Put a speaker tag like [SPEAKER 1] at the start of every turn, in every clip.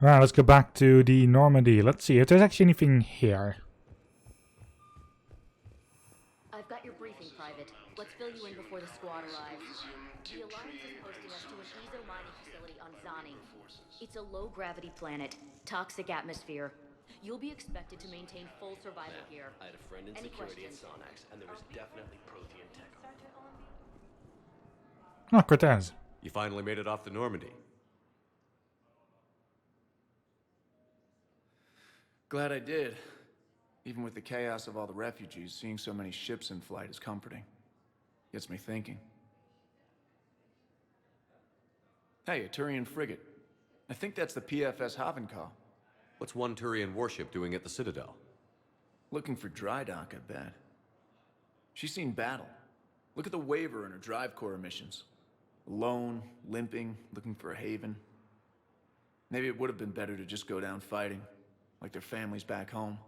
[SPEAKER 1] Alright, let's go back to the Normandy. Let's see if there's actually anything here.
[SPEAKER 2] I've got your briefing, Private. Let's fill you in before the squad arrives. The Alliance is posting us to an ESO mining facility on Zani. It's a low-gravity planet, toxic atmosphere. You'll be expected to maintain full survival here.
[SPEAKER 3] I had a friend in security at Sonax, and there was definitely Prothean tech on.
[SPEAKER 1] Oh, Cortez.
[SPEAKER 4] You finally made it off the Normandy.
[SPEAKER 5] Glad I did. Even with the chaos of all the refugees, seeing so many ships in flight is comforting. Gets me thinking. Hey, a Turian frigate. I think that's the PFS Havenkaw.
[SPEAKER 4] What's one Turian warship doing at the Citadel?
[SPEAKER 5] Looking for dry dock, I bet. She's seen battle. Look at the waiver in her drive core emissions. Alone, limping, looking for a haven. Maybe it would have been better to just go down fighting, like their families back home.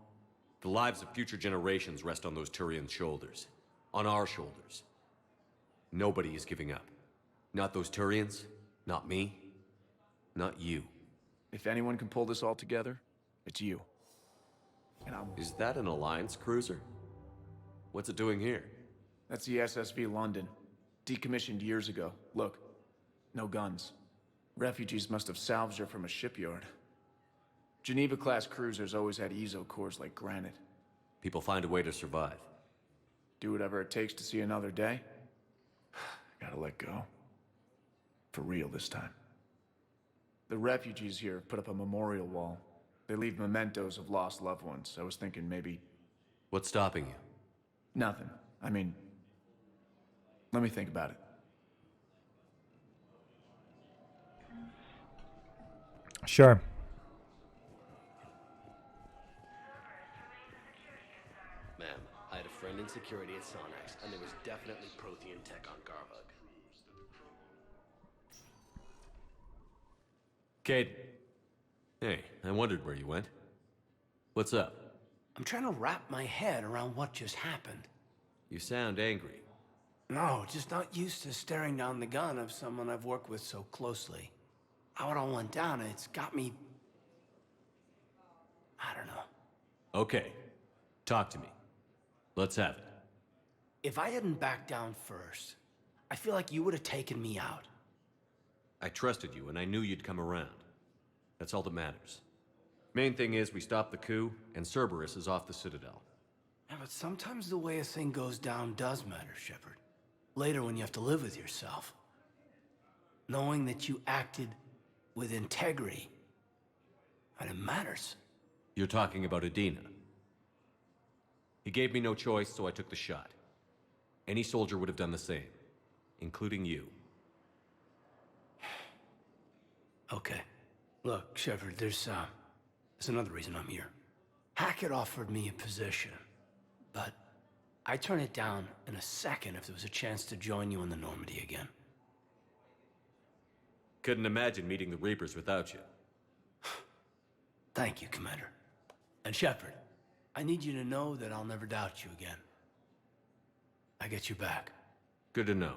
[SPEAKER 4] The lives of future generations rest on those Turian shoulders. On our shoulders. Nobody is giving up. Not those Turians, not me, not you.
[SPEAKER 5] If anyone can pull this all together, it's you. And
[SPEAKER 4] Is that an Alliance cruiser? What's it doing here?
[SPEAKER 5] That's the SSV London. Decommissioned years ago. Look, no guns. Refugees must have salvaged her from a shipyard. Geneva-class cruisers always had ESO cores like granite.
[SPEAKER 4] People find a way to survive.
[SPEAKER 5] Do whatever it takes to see another day. Gotta let go. For real this time. The refugees here put up a memorial wall. They leave mementos of lost loved ones. I was thinking maybe...
[SPEAKER 4] What's stopping you?
[SPEAKER 5] Nothing. I mean... Let me think about it.
[SPEAKER 1] Sure.
[SPEAKER 3] Ma'am, I had a friend in security at Sonax, and there was definitely Prothean tech on Garhug.
[SPEAKER 4] Cade. Hey, I wondered where you went. What's up?
[SPEAKER 6] I'm trying to wrap my head around what just happened.
[SPEAKER 4] You sound angry.
[SPEAKER 6] No, just not used to staring down the gun of someone I've worked with so closely. How it all went down, it's got me... I don't know.
[SPEAKER 4] Okay. Talk to me. Let's have it.
[SPEAKER 6] If I hadn't backed down first, I feel like you would have taken me out.
[SPEAKER 4] I trusted you, and I knew you'd come around. That's all that matters. Main thing is, we stopped the coup, and Cerberus is off the Citadel.
[SPEAKER 6] Yeah, but sometimes the way a thing goes down does matter, Shepard. Later when you have to live with yourself. Knowing that you acted with integrity, and it matters.
[SPEAKER 4] You're talking about Adina. He gave me no choice, so I took the shot. Any soldier would have done the same, including you.
[SPEAKER 6] Okay. Look, Shepard, there's another reason I'm here. Hackett offered me a position, but I'd turn it down in a second if there was a chance to join you in the Normandy again.
[SPEAKER 4] Couldn't imagine meeting the Reapers without you.
[SPEAKER 6] Thank you, Commander. And Shepard, I need you to know that I'll never doubt you again. I get you back.
[SPEAKER 4] Good to know.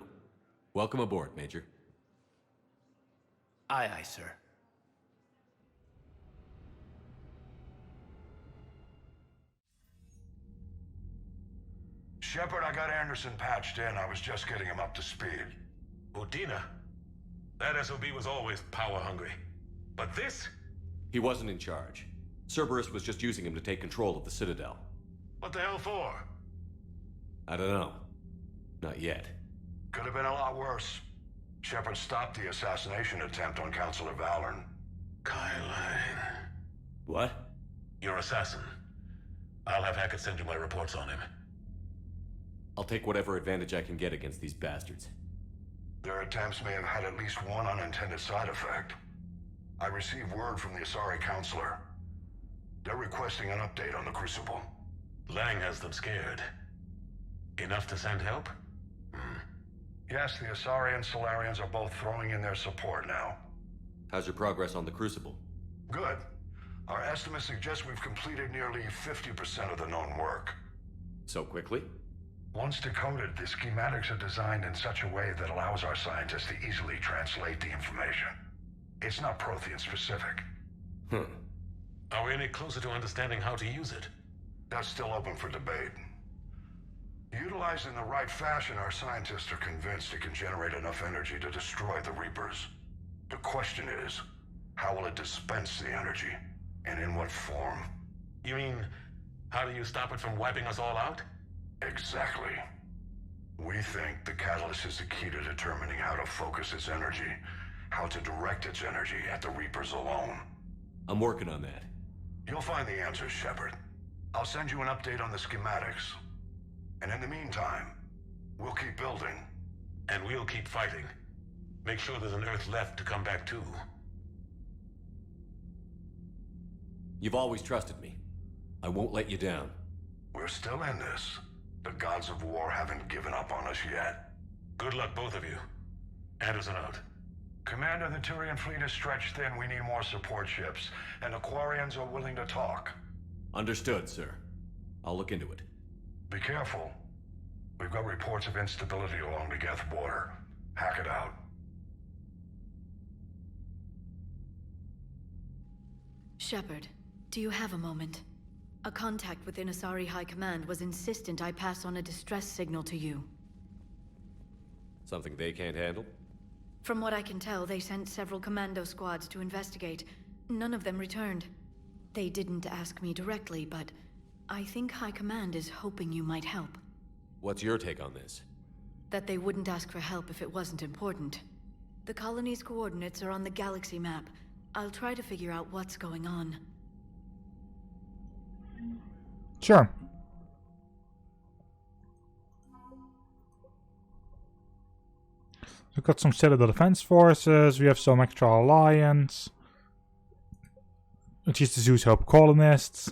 [SPEAKER 4] Welcome aboard, Major.
[SPEAKER 6] Aye, aye, sir.
[SPEAKER 7] Shepard, I got Anderson patched in. I was just getting him up to speed.
[SPEAKER 8] Udina? That SOB was always power-hungry. But this?
[SPEAKER 4] He wasn't in charge. Cerberus was just using him to take control of the Citadel.
[SPEAKER 8] What the hell for?
[SPEAKER 4] I don't know. Not yet.
[SPEAKER 7] Could have been a lot worse. Shepard stopped the assassination attempt on Councilor Valorn.
[SPEAKER 8] Kyline.
[SPEAKER 4] What?
[SPEAKER 8] Your assassin. I'll have Hackett send you my reports on him.
[SPEAKER 4] I'll take whatever advantage I can get against these bastards.
[SPEAKER 7] Their attempts may have had at least one unintended side effect. I received word from the Asari Councilor. They're requesting an update on the Crucible.
[SPEAKER 8] Lang has them scared. Enough to send help?
[SPEAKER 7] Yes, the Asari and Solarians are both throwing in their support now.
[SPEAKER 4] How's your progress on the Crucible?
[SPEAKER 7] Good. Our estimates suggest we've completed nearly 50% of the known work.
[SPEAKER 4] So quickly?
[SPEAKER 7] Once decoded, the schematics are designed in such a way that allows our scientists to easily translate the information. It's not Prothean specific.
[SPEAKER 8] Are we any closer to understanding how to use it?
[SPEAKER 7] That's still open for debate. Utilized in the right fashion, our scientists are convinced it can generate enough energy to destroy the Reapers. The question is, how will it dispense the energy? And in what form?
[SPEAKER 8] You mean, how do you stop it from wiping us all out?
[SPEAKER 7] Exactly. We think the catalyst is the key to determining how to focus its energy, how to direct its energy at the Reapers alone.
[SPEAKER 4] I'm working on that.
[SPEAKER 7] You'll find the answers, Shepard. I'll send you an update on the schematics. And in the meantime, we'll keep building.
[SPEAKER 8] And we'll keep fighting. Make sure there's an Earth left to come back to.
[SPEAKER 4] You've always trusted me. I won't let you down.
[SPEAKER 7] We're still in this. The gods of war haven't given up on us yet.
[SPEAKER 8] Good luck, both of you. Anderson out.
[SPEAKER 7] Commander, the Turian fleet is stretched thin. We need more support ships. And the Quarians are willing to talk.
[SPEAKER 4] Understood, sir. I'll look into it.
[SPEAKER 7] Be careful. We've got reports of instability along the Geth border. Hack it out.
[SPEAKER 2] Shepard, do you have a moment? A contact within Asari High Command was insistent I pass on a distress signal to you.
[SPEAKER 4] Something they can't handle?
[SPEAKER 2] From what I can tell, they sent several commando squads to investigate. None of them returned. They didn't ask me directly, but I think High Command is hoping you might help.
[SPEAKER 4] What's your take on this?
[SPEAKER 2] That they wouldn't ask for help if it wasn't important. The colony's coordinates are on the galaxy map. I'll try to figure out what's going on.
[SPEAKER 1] Sure. We've got some Citadel Defense Forces, we have some extra Alliance, which is the Zeus Hope colonists.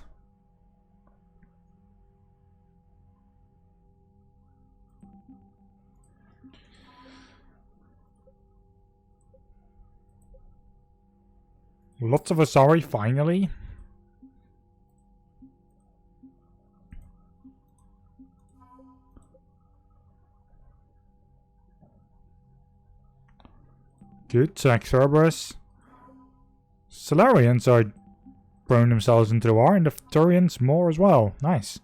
[SPEAKER 1] Lots of Asari, finally. Good, so Cerberus. Solarians are throwing themselves into the war, and the Turians more as well. Nice.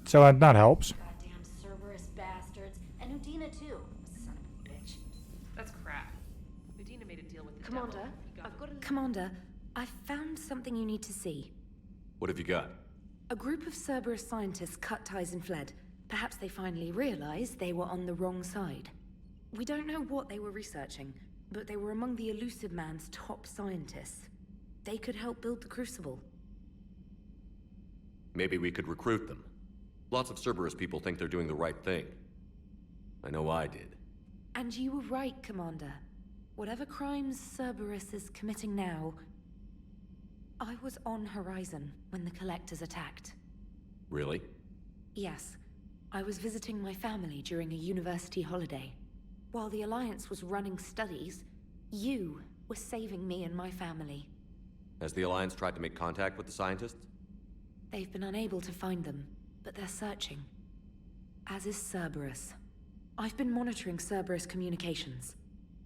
[SPEAKER 1] So that helps.
[SPEAKER 2] Goddamn Cerberus bastards. And Udina too. Son of a bitch.
[SPEAKER 9] That's crap. Medina made a deal with the
[SPEAKER 10] Commander,
[SPEAKER 9] devil. He got
[SPEAKER 10] I've got Commander, I found something you need to see.
[SPEAKER 4] What have you got?
[SPEAKER 10] A group of Cerberus scientists cut ties and fled. Perhaps they finally realized they were on the wrong side. We don't know what they were researching, but they were among the Elusive Man's top scientists. They could help build the Crucible.
[SPEAKER 4] Maybe we could recruit them. Lots of Cerberus people think they're doing the right thing. I know I did.
[SPEAKER 10] And you were right, Commander. Whatever crimes Cerberus is committing now, I was on Horizon when the Collectors attacked.
[SPEAKER 4] Really?
[SPEAKER 10] Yes. I was visiting my family during a university holiday. While the Alliance was running studies, you were saving me and my family.
[SPEAKER 4] Has the Alliance tried to make contact with the scientists?
[SPEAKER 10] They've been unable to find them, but they're searching. As is Cerberus. I've been monitoring Cerberus communications.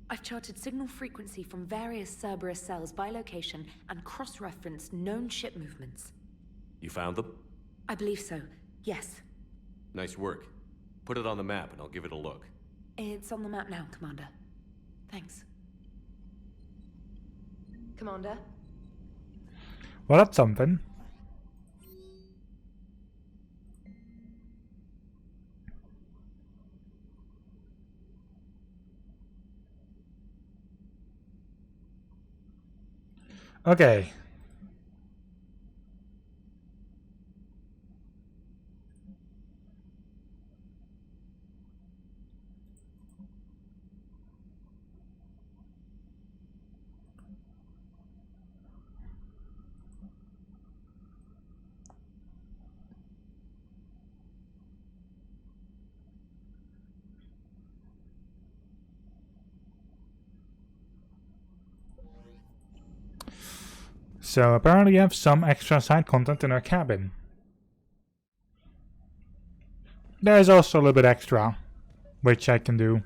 [SPEAKER 10] I've charted signal frequency from various Cerberus cells by location and cross-referenced known ship movements.
[SPEAKER 4] You found them?
[SPEAKER 10] I believe so, yes.
[SPEAKER 4] Nice work. Put it on the map and I'll give it a look.
[SPEAKER 10] It's on the map now, Commander. Thanks.
[SPEAKER 9] Commander?
[SPEAKER 1] Well, that's something. Okay. So apparently you have some extra side content in our cabin. There's also a little bit extra, which I can do.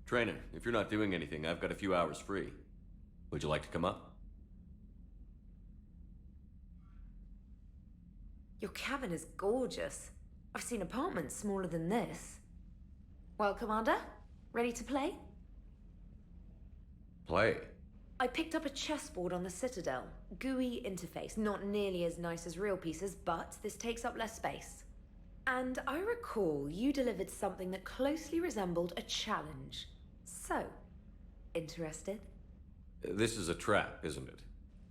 [SPEAKER 4] Trainer, if you're not doing anything, I've got a few hours free. Would you like to come up?
[SPEAKER 10] Your cabin is gorgeous. I've seen apartments smaller than this. Well, Commander, ready to play?
[SPEAKER 4] Play.
[SPEAKER 10] I picked up a chessboard on the Citadel. GUI interface, not nearly as nice as real pieces, but this takes up less space. And I recall you delivered something that closely resembled a challenge. So, interested?
[SPEAKER 4] This is a trap, isn't it?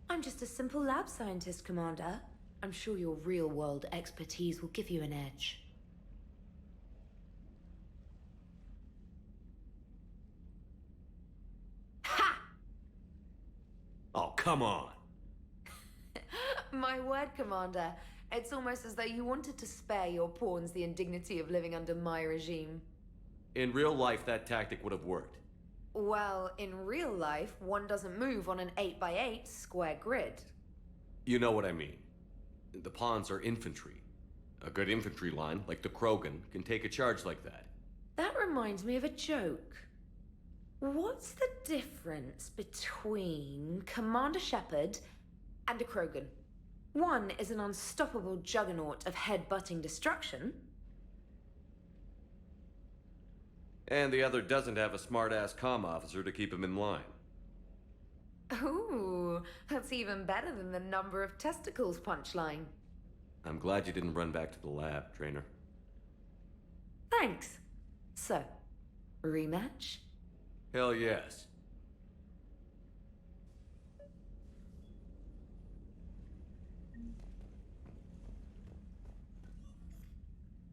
[SPEAKER 10] I'm just a simple lab scientist, Commander. I'm sure your real-world expertise will give you an edge. Ha!
[SPEAKER 4] Oh, come on!
[SPEAKER 10] My word, Commander. It's almost as though you wanted to spare your pawns the indignity of living under my regime.
[SPEAKER 4] In real life, that tactic would have worked.
[SPEAKER 10] Well, in real life, one doesn't move on an 8x8 square grid.
[SPEAKER 4] You know what I mean. The pawns are infantry. A good infantry line, like the Krogan, can take a charge like that.
[SPEAKER 10] That reminds me of a joke. What's the difference between Commander Shepard and a Krogan? One is an unstoppable juggernaut of head-butting destruction.
[SPEAKER 4] And the other doesn't have a smart-ass comm officer to keep him in line.
[SPEAKER 10] Ooh, that's even better than the number of testicles punchline.
[SPEAKER 4] I'm glad you didn't run back to the lab, Trainer.
[SPEAKER 10] Thanks. So, rematch?
[SPEAKER 4] Hell yes.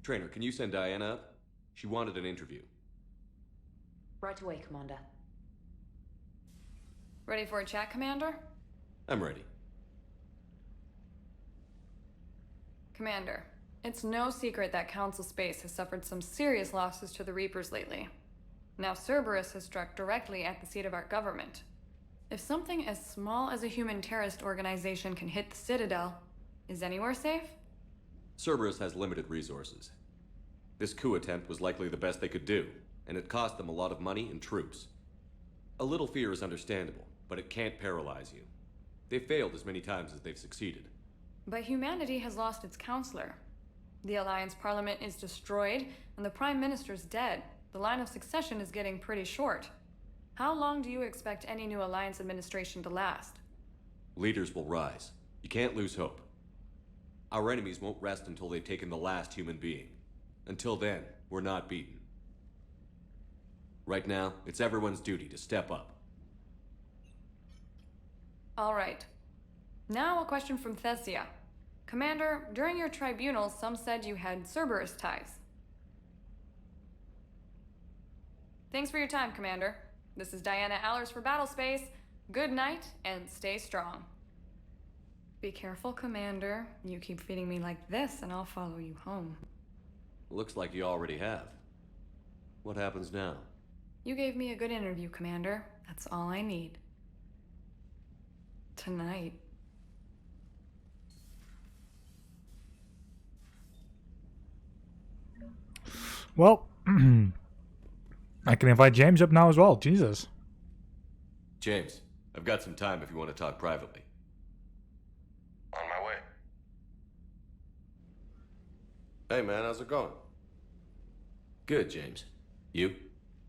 [SPEAKER 4] Trainer, can you send Diana up? She wanted an interview.
[SPEAKER 10] Right away, Commander.
[SPEAKER 11] Ready for a chat, Commander?
[SPEAKER 4] I'm ready.
[SPEAKER 11] Commander, it's no secret that Council Space has suffered some serious losses to the Reapers lately. Now Cerberus has struck directly at the seat of our government. If something as small as a human terrorist organization can hit the Citadel, is anywhere safe?
[SPEAKER 4] Cerberus has limited resources. This coup attempt was likely the best they could do, and it cost them a lot of money and troops. A little fear is understandable, but it can't paralyze you. They've failed as many times as they've succeeded.
[SPEAKER 11] But humanity has lost its counselor. The Alliance Parliament is destroyed, and the Prime Minister's dead. The line of succession is getting pretty short. How long do you expect any new Alliance administration to last?
[SPEAKER 4] Leaders will rise. You can't lose hope. Our enemies won't rest until they've taken the last human being. Until then, we're not beaten. Right now, it's everyone's duty to step up.
[SPEAKER 11] All right. Now a question from Thesia. Commander, during your tribunal, some said you had Cerberus ties. Thanks for your time, Commander. This is Diana Allers for Battlespace. Good night, and stay strong. Be careful, Commander. You keep feeding me like this, and I'll follow you home.
[SPEAKER 4] Looks like you already have. What happens now?
[SPEAKER 11] You gave me a good interview, Commander. That's all I need. Tonight.
[SPEAKER 1] Well, I can invite James up now as well. Jesus.
[SPEAKER 4] James, I've got some time if you want to talk privately.
[SPEAKER 7] On my way.
[SPEAKER 3] Hey man, how's it going?
[SPEAKER 4] Good, James. You?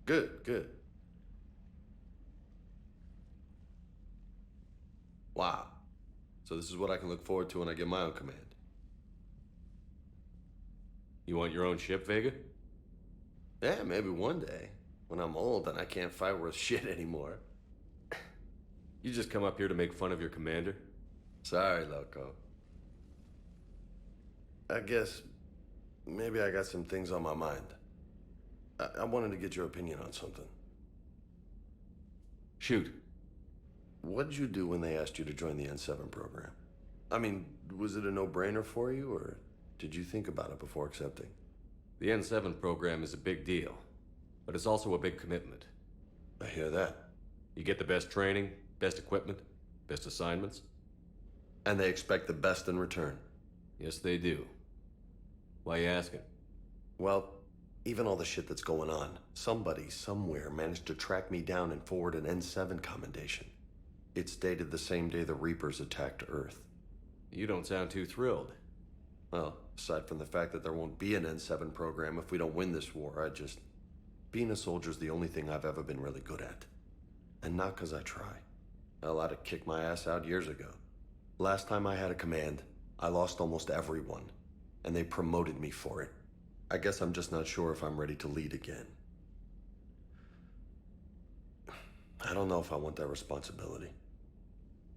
[SPEAKER 3] Good, good. Wow. So this is what I can look forward to when I get my own command.
[SPEAKER 4] You want your own ship, Vega?
[SPEAKER 3] Yeah, maybe one day. When I'm old and I can't fight worth shit anymore.
[SPEAKER 4] You just come up here to make fun of your commander?
[SPEAKER 3] Sorry, loco. I guess maybe I got some things on my mind. I wanted to get your opinion on something.
[SPEAKER 4] Shoot.
[SPEAKER 3] What did you do when they asked you to join the N7 program? I mean, was it a no-brainer for you, or did you think about it before accepting?
[SPEAKER 4] The N7 program is a big deal, but it's also a big commitment.
[SPEAKER 3] I hear that.
[SPEAKER 4] You get the best training, Best equipment, best assignments.
[SPEAKER 3] And they expect the best in return.
[SPEAKER 4] Yes, they do. Why you asking?
[SPEAKER 3] Well, even all the shit that's going on, somebody somewhere managed to track me down and forward an N7 commendation. It's dated the same day the Reapers attacked Earth.
[SPEAKER 4] You don't sound too thrilled.
[SPEAKER 3] Well, aside from the fact that there won't be an N7 program if we don't win this war, being a soldier's the only thing I've ever been really good at. And not 'cause I try. Hell, I'd have kicked my ass out years ago. Last time I had a command, I lost almost everyone, and they promoted me for it. I guess I'm just not sure if I'm ready to lead again. I don't know if I want that responsibility.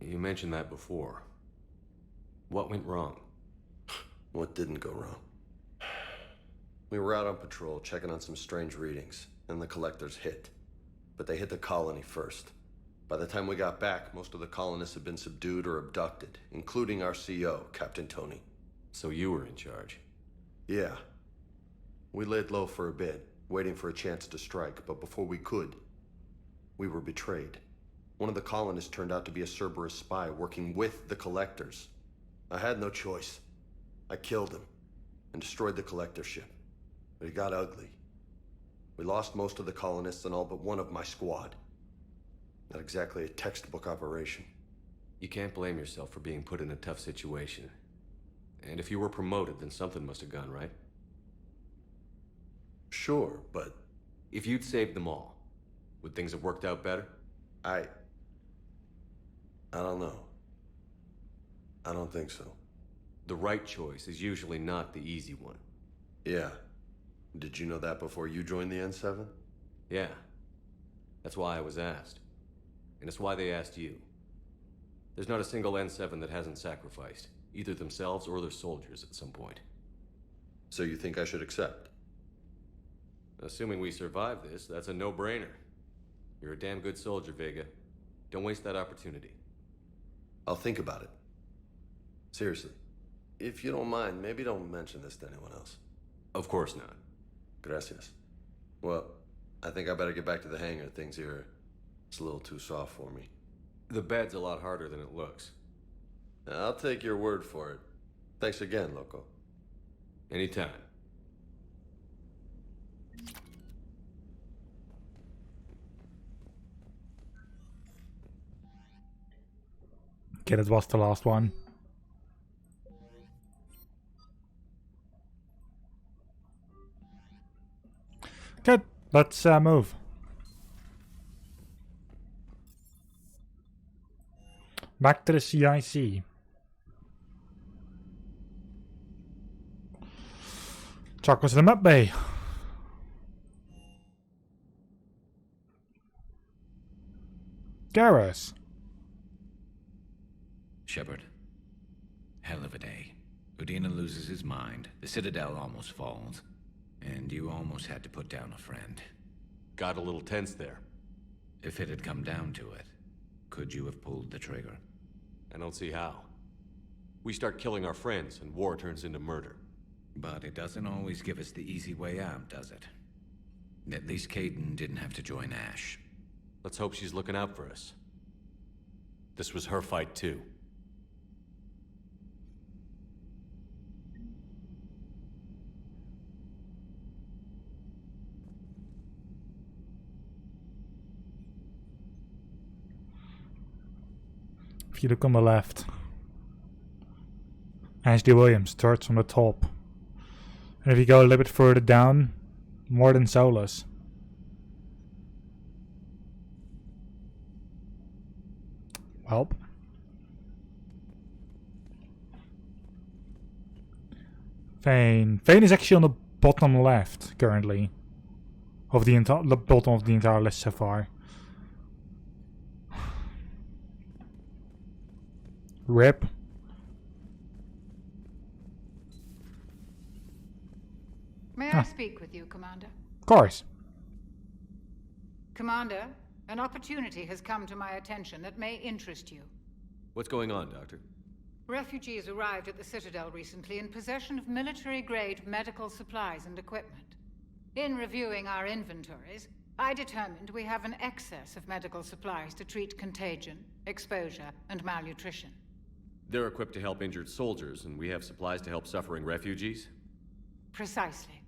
[SPEAKER 4] You mentioned that before. What went wrong?
[SPEAKER 3] What didn't go wrong? We were out on patrol, checking on some strange readings, and the collectors hit. But they hit the colony first. By the time we got back, most of the colonists had been subdued or abducted, including our CO, Captain Tony.
[SPEAKER 4] So you were in charge?
[SPEAKER 3] Yeah. We laid low for a bit, waiting for a chance to strike, but before we could, we were betrayed. One of the colonists turned out to be a Cerberus spy working with the collectors. I had no choice. I killed him and destroyed the collector ship. But it got ugly. We lost most of the colonists and all but one of my squad. Not exactly a textbook operation.
[SPEAKER 4] You can't blame yourself for being put in a tough situation. And if you were promoted, then something must have gone right.
[SPEAKER 3] Sure, but...
[SPEAKER 4] If you'd saved them all, would things have worked out better?
[SPEAKER 3] I don't know. I don't think so.
[SPEAKER 4] The right choice is usually not the easy one.
[SPEAKER 3] Yeah. Did you know that before you joined the N7?
[SPEAKER 4] Yeah. That's why I was asked. And it's why they asked you. There's not a single N7 that hasn't sacrificed, either themselves or their soldiers at some point.
[SPEAKER 3] So you think I should accept?
[SPEAKER 4] Assuming we survive this, that's a no-brainer. You're a damn good soldier, Vega. Don't waste that opportunity.
[SPEAKER 3] I'll think about it. Seriously. If you don't mind, maybe don't mention this to anyone else.
[SPEAKER 4] Of course not.
[SPEAKER 3] Gracias. Well, I think I better get back to the hangar. Things here, it's a little too soft for me.
[SPEAKER 4] The bed's a lot harder than it looks.
[SPEAKER 3] I'll take your word for it. Thanks again, Loco.
[SPEAKER 4] Anytime.
[SPEAKER 1] Okay, that was the last one. Good. Let's move. Back to the CIC. Chuck was the map bay. Garrus.
[SPEAKER 12] Shepard. Hell of a day. Udina loses his mind, the Citadel almost falls, and you almost had to put down a friend.
[SPEAKER 4] Got a little tense there.
[SPEAKER 12] If it had come down to it, could you have pulled the trigger?
[SPEAKER 4] I don't see how. We start killing our friends, and war turns into murder.
[SPEAKER 12] But it doesn't always give us the easy way out, does it? At least Kaidan didn't have to join Ash.
[SPEAKER 4] Let's hope she's looking out for us. This was her fight, too.
[SPEAKER 1] If you look on the left, Ashley Williams, third from the top. And if you go a little bit further down, Mordin Solus. Well. Vane. Vane is actually on the bottom left currently. Of the bottom of the entire list so far. Rip.
[SPEAKER 13] May I speak with you, Commander?
[SPEAKER 1] Of course.
[SPEAKER 13] Commander, an opportunity has come to my attention that may interest you.
[SPEAKER 4] What's going on, Doctor?
[SPEAKER 13] Refugees arrived at the Citadel recently in possession of military-grade medical supplies and equipment. In reviewing our inventories, I determined we have an excess of medical supplies to treat contagion, exposure, and malnutrition.
[SPEAKER 4] They're equipped to help injured soldiers, and we have supplies to help suffering refugees?
[SPEAKER 13] Precisely.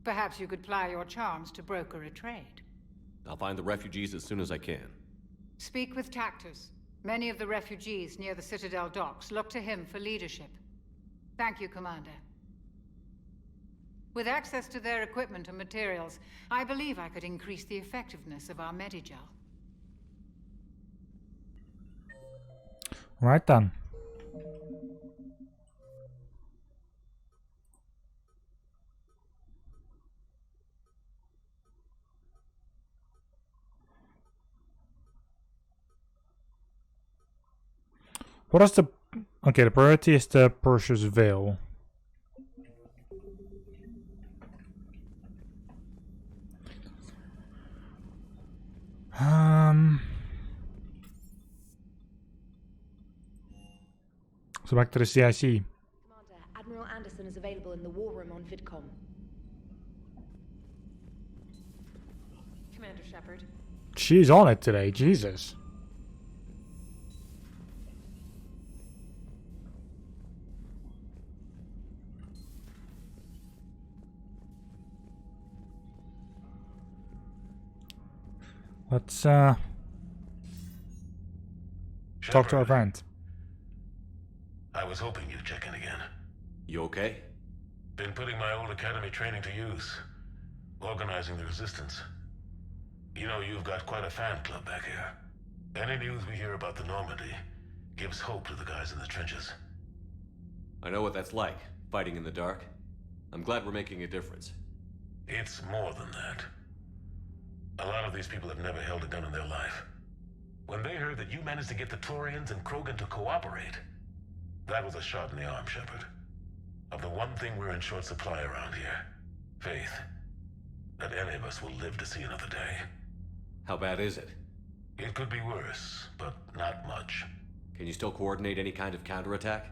[SPEAKER 13] Perhaps you could ply your charms to broker a trade.
[SPEAKER 4] I'll find the refugees as soon as I can.
[SPEAKER 13] Speak with Tactus. Many of the refugees near the Citadel docks look to him for leadership. Thank you, Commander. With access to their equipment and materials, I believe I could increase the effectiveness of our Medigel.
[SPEAKER 1] Right then. What is the... Okay, the priority is the Perseus Veil. So back to the CIC.
[SPEAKER 10] Commander, Admiral Anderson is available in the war room on VidCom.
[SPEAKER 9] Commander Shepard.
[SPEAKER 1] She's on it today, Jesus. Let's talk to our friend.
[SPEAKER 8] I was hoping you'd check in again.
[SPEAKER 4] You okay?
[SPEAKER 8] Been putting my old academy training to use. Organizing the resistance. You know, you've got quite a fan club back here. Any news we hear about the Normandy gives hope to the guys in the trenches.
[SPEAKER 4] I know what that's like, fighting in the dark. I'm glad we're making a difference.
[SPEAKER 8] It's more than that. A lot of these people have never held a gun in their life. When they heard that you managed to get the Turians and Krogan to cooperate, that was a shot in the arm, Shepard. Of the one thing we're in short supply around here, faith. That any of us will live to see another day.
[SPEAKER 4] How bad is it?
[SPEAKER 8] It could be worse, but not much.
[SPEAKER 4] Can you still coordinate any kind of counterattack?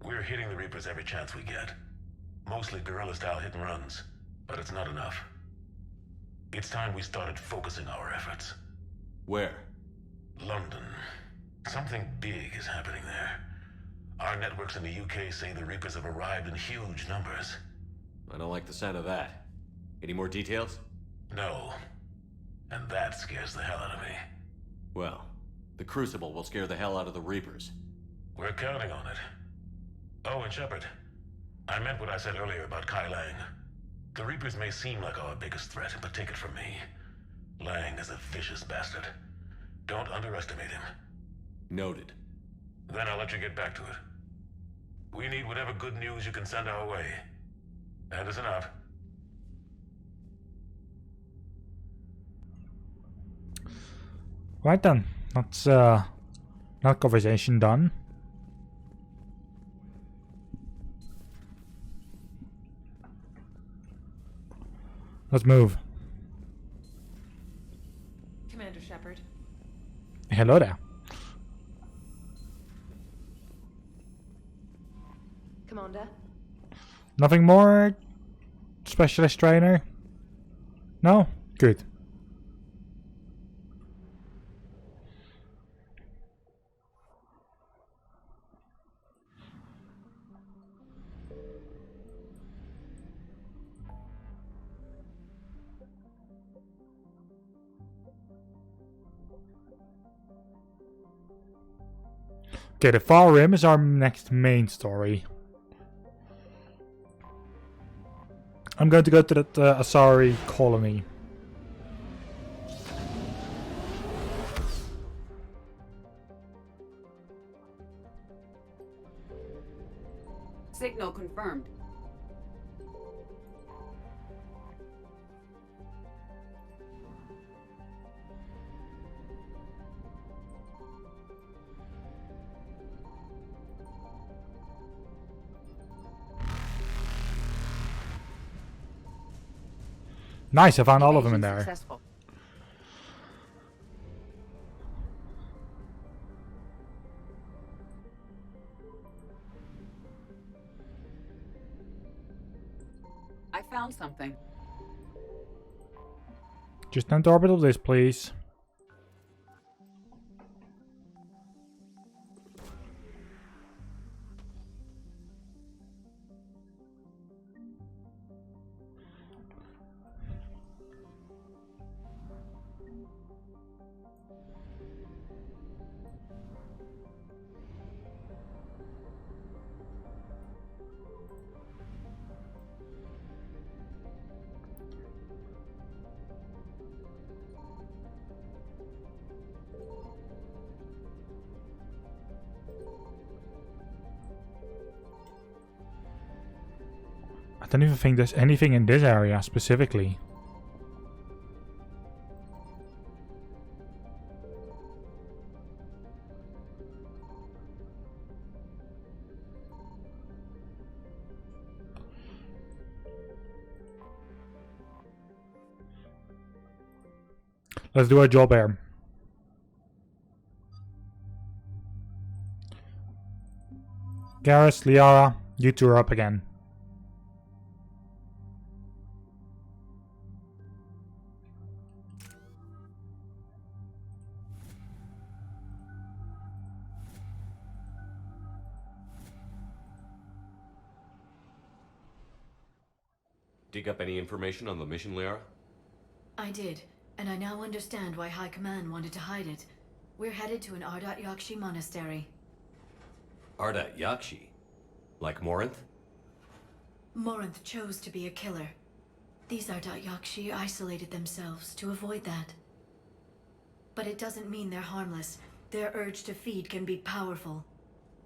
[SPEAKER 8] We're hitting the Reapers every chance we get. Mostly guerrilla-style hit and runs, but it's not enough. It's time we started focusing our efforts.
[SPEAKER 4] Where?
[SPEAKER 8] London. Something big is happening there. Our networks in the UK say the Reapers have arrived in huge numbers.
[SPEAKER 4] I don't like the sound of that. Any more details?
[SPEAKER 8] No. And that scares the hell out of me.
[SPEAKER 4] Well, the Crucible will scare the hell out of the Reapers.
[SPEAKER 8] We're counting on it. Oh, and Shepard, I meant what I said earlier about Kai Lang. The Reapers may seem like our biggest threat, but take it from me. Lang is a vicious bastard. Don't underestimate him.
[SPEAKER 4] Noted.
[SPEAKER 8] Then I'll let you get back to it. We need whatever good news you can send our way. Anderson out.
[SPEAKER 1] Right then, that's that conversation done. Let's move.
[SPEAKER 9] Commander Shepard.
[SPEAKER 1] Hello there.
[SPEAKER 9] Commander.
[SPEAKER 1] Nothing more? Specialist trainer? No? Good. Okay, the Far Rim is our next main story. I'm going to go to that Asari colony.
[SPEAKER 14] Signal confirmed.
[SPEAKER 1] Nice, I found all of them in there.
[SPEAKER 14] Successful. I found something.
[SPEAKER 1] Just enter orbital this, please. I don't even think there's anything in this area specifically. Let's do our job here. Garrus, Liara, you two are up again.
[SPEAKER 4] Dig up any information on the mission, Liara?
[SPEAKER 2] I did, and I now understand why High Command wanted to hide it. We're headed to an Ardat Yakshi monastery.
[SPEAKER 4] Ardat Yakshi? Like Morinth?
[SPEAKER 2] Morinth chose to be a killer. These Ardat Yakshi isolated themselves to avoid that. But it doesn't mean they're harmless. Their urge to feed can be powerful.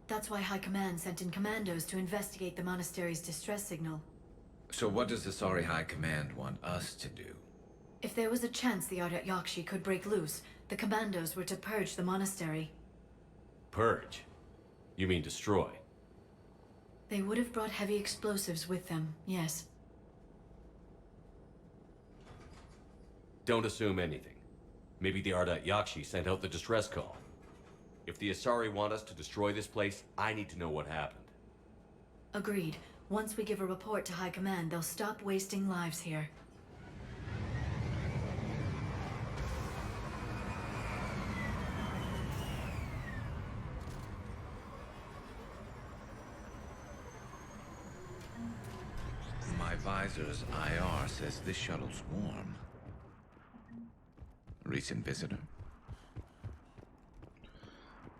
[SPEAKER 2] That's why High Command sent in commandos to investigate the monastery's distress signal.
[SPEAKER 12] So what does the Sorry High Command want us to do?
[SPEAKER 2] If there was a chance the Ardat Yakshi could break loose, the commandos were to purge the monastery.
[SPEAKER 4] Purge? You mean destroy?
[SPEAKER 2] They would have brought heavy explosives with them, yes.
[SPEAKER 4] Don't assume anything. Maybe the Ardat Yakshi sent out the distress call. If the Asari want us to destroy this place, I need to know what happened.
[SPEAKER 2] Agreed. Once we give a report to High Command, they'll stop wasting lives here.
[SPEAKER 12] My visor's IR says this shuttle's warm. Recent visitor?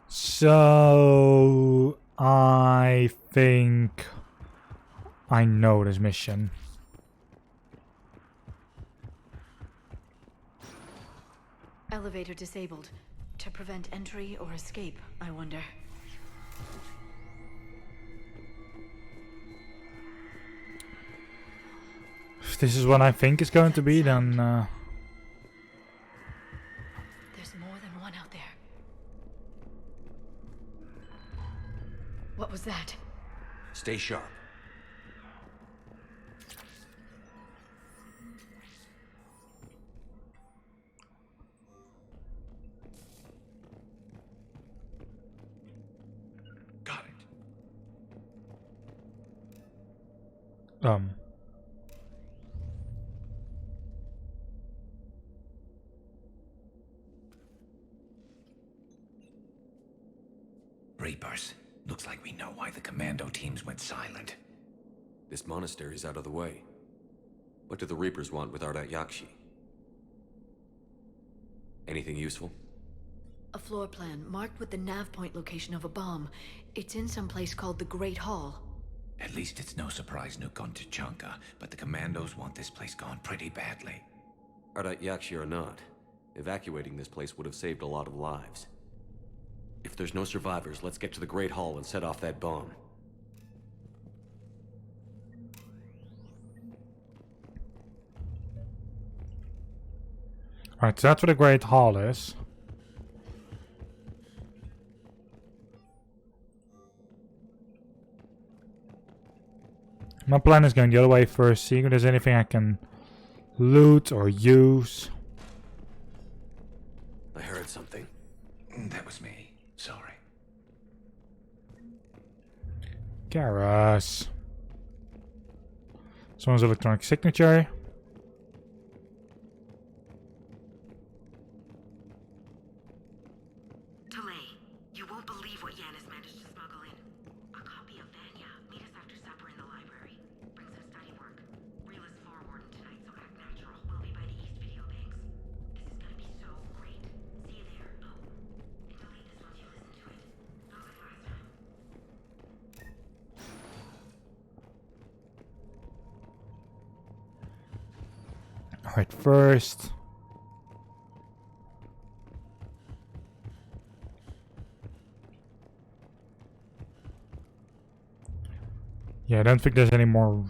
[SPEAKER 1] So I think I know this mission.
[SPEAKER 2] Elevator disabled. To prevent entry or escape, I wonder.
[SPEAKER 1] If this is what I think it's going to be, then...
[SPEAKER 2] There's more than one out there. What was that?
[SPEAKER 4] Stay sharp.
[SPEAKER 12] Got it. Reapers. Looks like we know why the commando teams went silent.
[SPEAKER 4] This monastery's out of the way. What do the Reapers want with Ardat Yakshi? Anything useful?
[SPEAKER 2] A floor plan marked with the nav point location of a bomb. It's in some place called the Great Hall.
[SPEAKER 12] At least it's no surprise Nuke on Tachanka, but the commandos want this place gone pretty badly.
[SPEAKER 4] Ardat Yakshi or not, evacuating this place would have saved a lot of lives. If there's no survivors, let's get to the Great Hall and set off that bomb.
[SPEAKER 1] Alright, so that's where the Great Hall is. My plan is going the other way first, seeing if there's anything I can loot or use.
[SPEAKER 4] I heard something.
[SPEAKER 12] That was me. Sorry.
[SPEAKER 1] Garrus. Someone's electronic signature. Right, first. Yeah, I don't think there's any more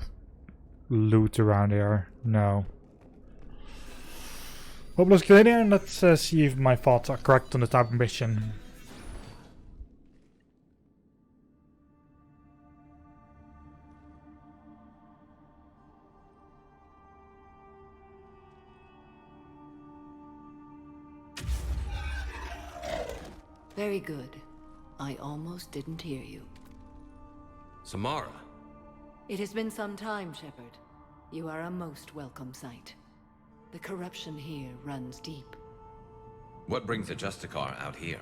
[SPEAKER 1] loot around here. No. Well, let's go in there and let's see if my thoughts are correct on the type of mission.
[SPEAKER 14] Very good. I almost didn't hear you.
[SPEAKER 4] Samara.
[SPEAKER 14] It has been some time, Shepard. You are a most welcome sight. The corruption here runs deep.
[SPEAKER 12] What brings the Justicar out here?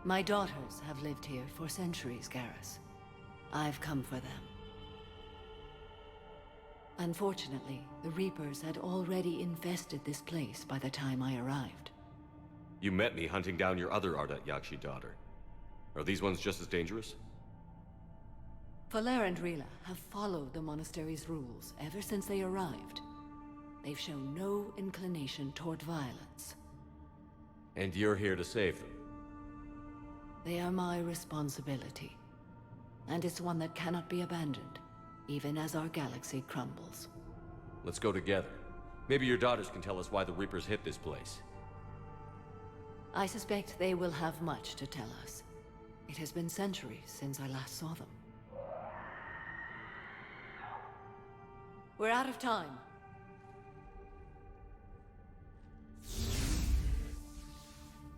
[SPEAKER 14] My daughters have lived here for centuries, Garrus. I've come for them. Unfortunately, the Reapers had already infested this place by the time I arrived.
[SPEAKER 4] You met me hunting down your other Ardat Yakshi daughter. Are these ones just as dangerous?
[SPEAKER 14] Faller and Rila have followed the monastery's rules ever since they arrived. They've shown no inclination toward violence.
[SPEAKER 4] And you're here to save them?
[SPEAKER 14] They are my responsibility. And it's one that cannot be abandoned, even as our galaxy crumbles.
[SPEAKER 4] Let's go together. Maybe your daughters can tell us why the Reapers hit this place.
[SPEAKER 14] I suspect they will have much to tell us. It has been centuries since I last saw them. We're out of time.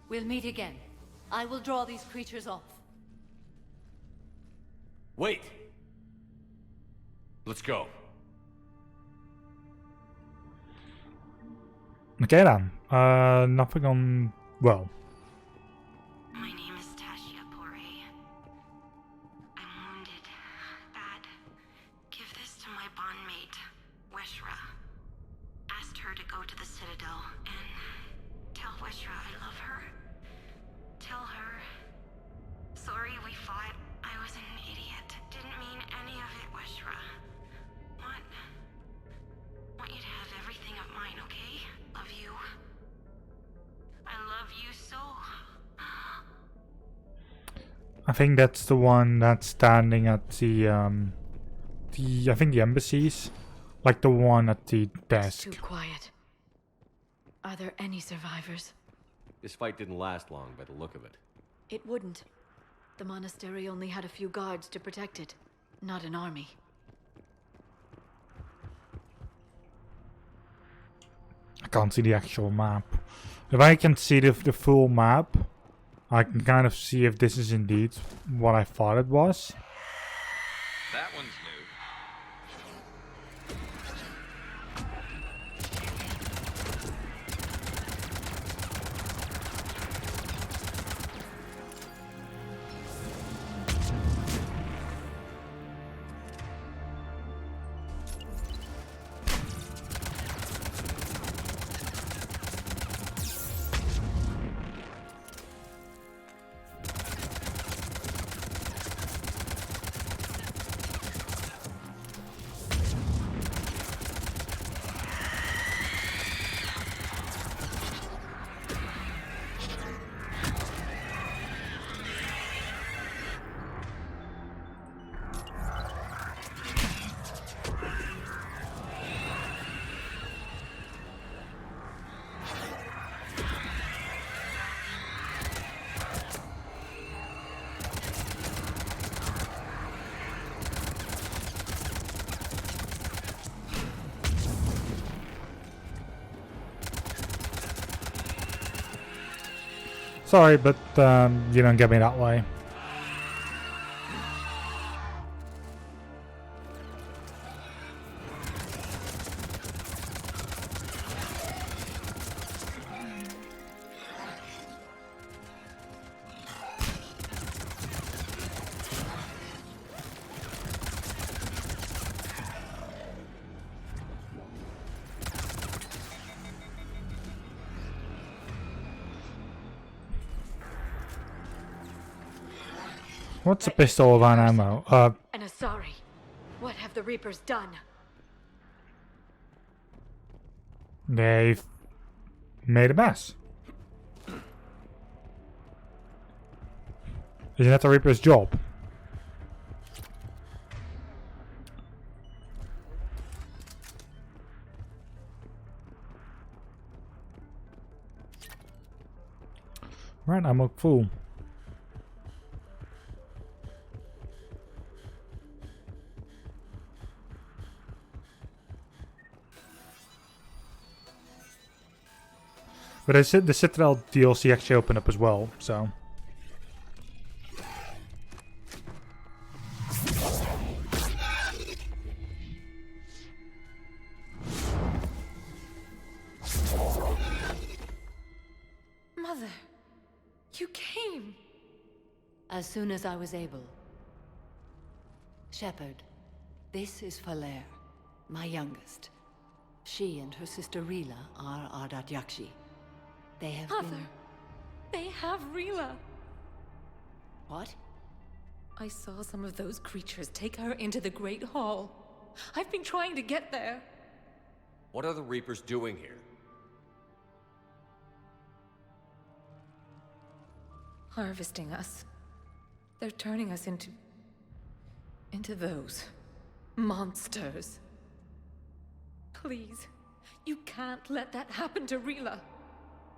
[SPEAKER 14] We'll meet again. I will draw these creatures off.
[SPEAKER 4] Wait! Let's go.
[SPEAKER 1] Okay then. Nothing on... well.
[SPEAKER 15] My name is Tashia Pore. I'm wounded. Bad. Give this to my bondmate, Weshra. Asked her to go to the Citadel and tell Weshra I love her. Tell her. Sorry we fought. I was an idiot. Didn't mean any of it, Weshra. Want you to have everything of mine, okay? Love you. I love you so.
[SPEAKER 1] I think that's the one that's standing at the I think the embassies. Like the one at the desk.
[SPEAKER 2] It's too quiet. Are there any survivors?
[SPEAKER 4] This fight didn't last long by the look of it.
[SPEAKER 2] It wouldn't. The monastery only had a few guards to protect it, not an army.
[SPEAKER 1] I can't see the actual map. If I can see the full map, I can kind of see if this is indeed what I thought it was.
[SPEAKER 12] That one's new.
[SPEAKER 1] Sorry, but you don't get me that way. What's a pistol without ammo?
[SPEAKER 2] And Asari, what have the Reapers done?
[SPEAKER 1] They've made a mess. Isn't that the Reaper's job? Right, I'm a fool. But I said the Citadel DLC actually opened up as well, so.
[SPEAKER 10] Mother, you came.
[SPEAKER 14] As soon as I was able. Shepard, this is Falere, my youngest. She and her sister Rila are Ardat Yakshi. They have
[SPEAKER 10] Mother, they have Rila.
[SPEAKER 14] What?
[SPEAKER 10] I saw some of those creatures take her into the Great Hall. I've been trying to get there.
[SPEAKER 4] What are the Reapers doing here?
[SPEAKER 10] Harvesting us. They're turning us into those monsters. Please, you can't let that happen to Rila.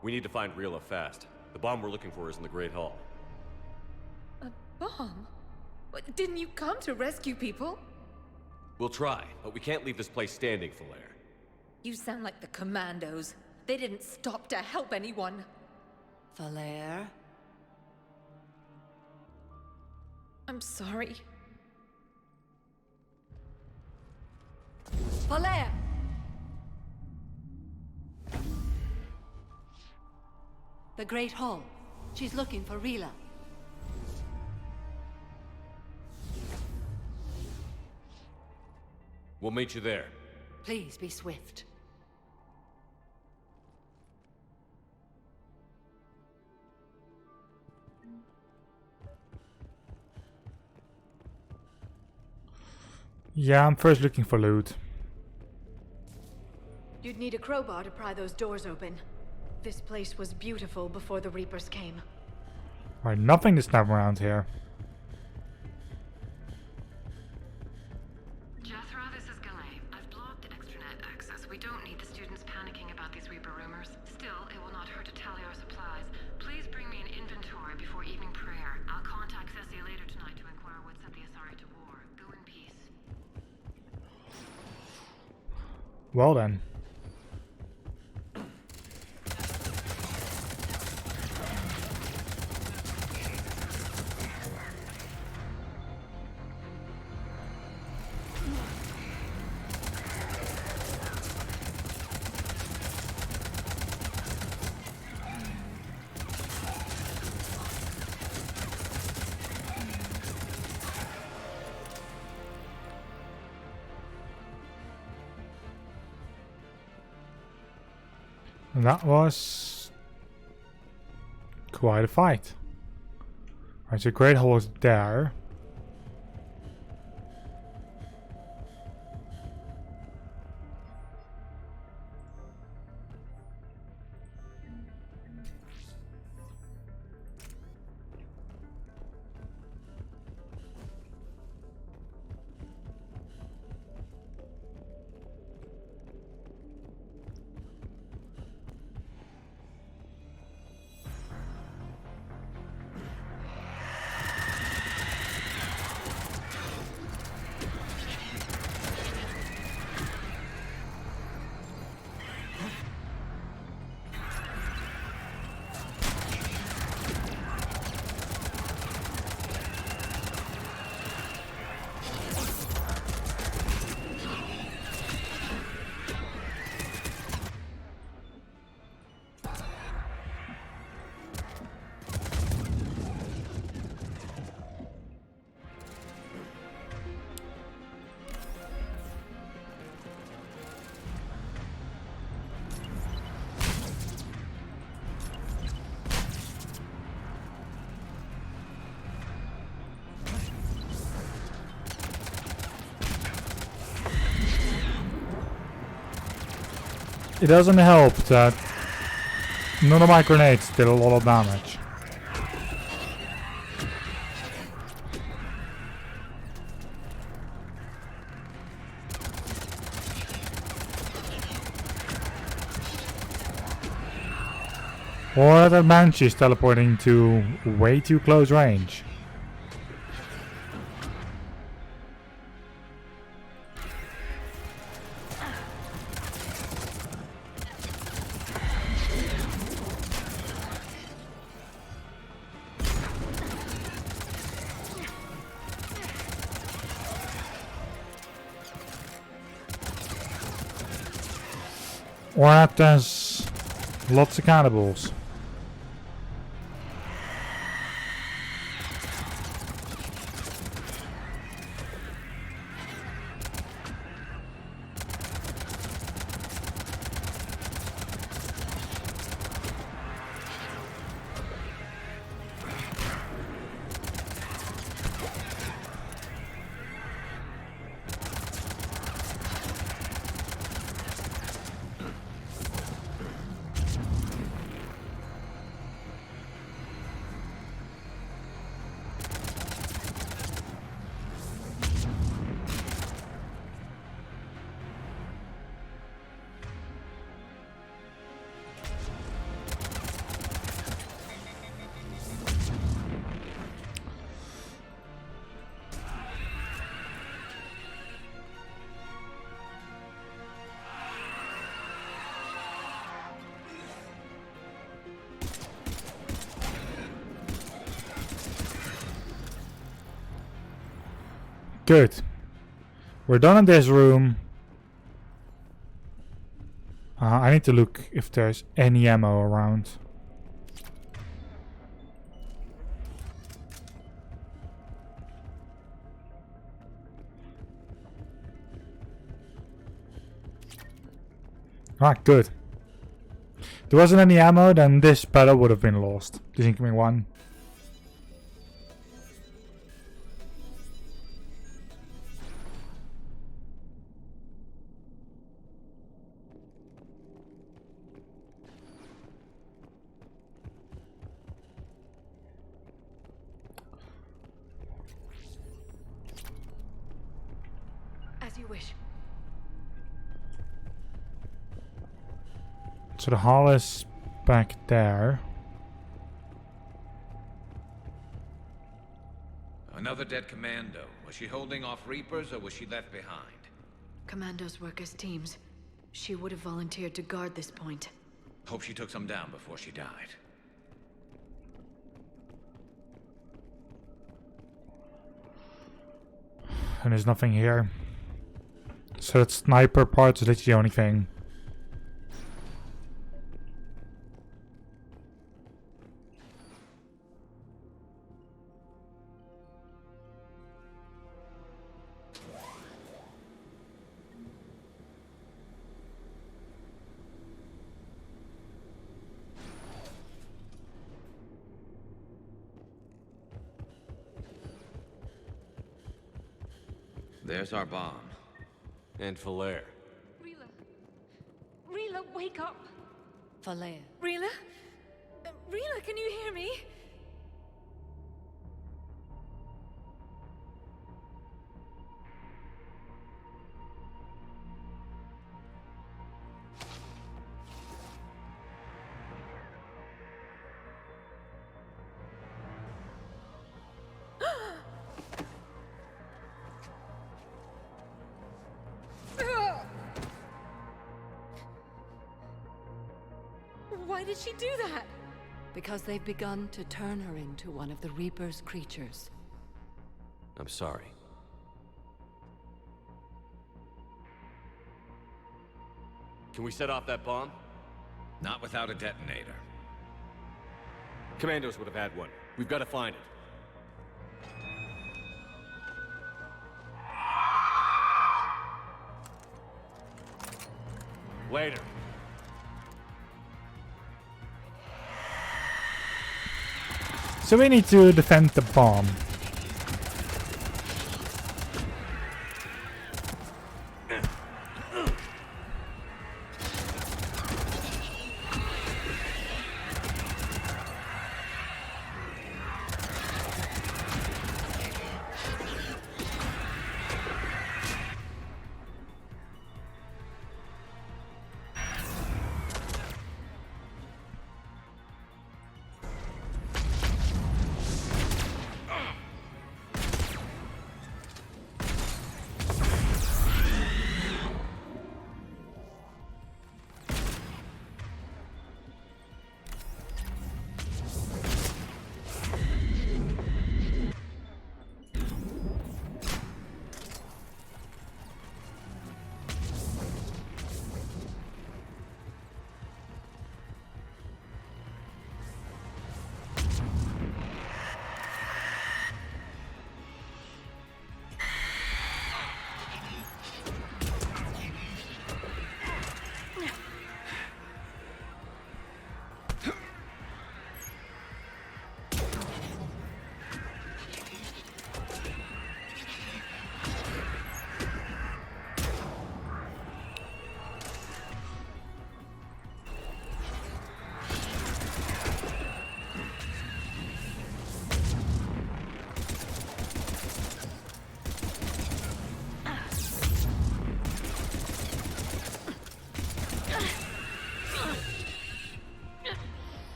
[SPEAKER 4] We need to find Rila fast. The bomb we're looking for is in the Great Hall.
[SPEAKER 10] A bomb? Didn't you come to rescue people?
[SPEAKER 4] We'll try, but we can't leave this place standing, Falere.
[SPEAKER 10] You sound like the Commandos. They didn't stop to help anyone.
[SPEAKER 14] Falere?
[SPEAKER 10] I'm sorry.
[SPEAKER 14] Falere! The Great Hall. She's looking for Rila.
[SPEAKER 4] We'll meet you there.
[SPEAKER 14] Please be swift.
[SPEAKER 1] Yeah, I'm first looking for loot.
[SPEAKER 2] You'd need a crowbar to pry those doors open. This place was beautiful before the Reapers came.
[SPEAKER 1] Right, nothing this time around here.
[SPEAKER 15] Jethro, this is Galay. I've blocked extranet access. We don't need the students panicking about these Reaper rumors. Still, it will not hurt to tally our supplies. Please bring me an inventory before evening prayer. I'll contact Ceci later tonight to inquire what set the Asari to war. Go in peace.
[SPEAKER 1] Well then. And that was quite a fight. Right, so Great Hall is there. It doesn't help that none of my grenades did a lot of damage. Or that Banshee's teleporting to way too close range. Or that there's lots of cannibals. Good. We're done in this room. I need to look if there's any ammo around. Ah, good. If there wasn't any ammo, then this battle would have been lost. This incoming one.
[SPEAKER 10] As you wish.
[SPEAKER 1] So the hall is back there.
[SPEAKER 12] Another dead commando. Was she holding off Reapers or was she left behind?
[SPEAKER 10] Commandos work as teams. She would have volunteered to guard this point.
[SPEAKER 12] Hope she took some down before she died.
[SPEAKER 1] And there's nothing here. So that sniper part is literally the only thing.
[SPEAKER 12] There's our bomb.
[SPEAKER 4] And Falaire.
[SPEAKER 9] Rila, wake up!
[SPEAKER 14] Falaire.
[SPEAKER 9] Rila? Rila, can you hear me? Why did she do that?
[SPEAKER 14] Because they've begun to turn her into one of the Reaper's creatures.
[SPEAKER 4] I'm sorry. Can we set off that bomb?
[SPEAKER 12] Not without a detonator.
[SPEAKER 4] Commandos would have had one. We've got to find it. Later.
[SPEAKER 1] So we need to defend the bomb.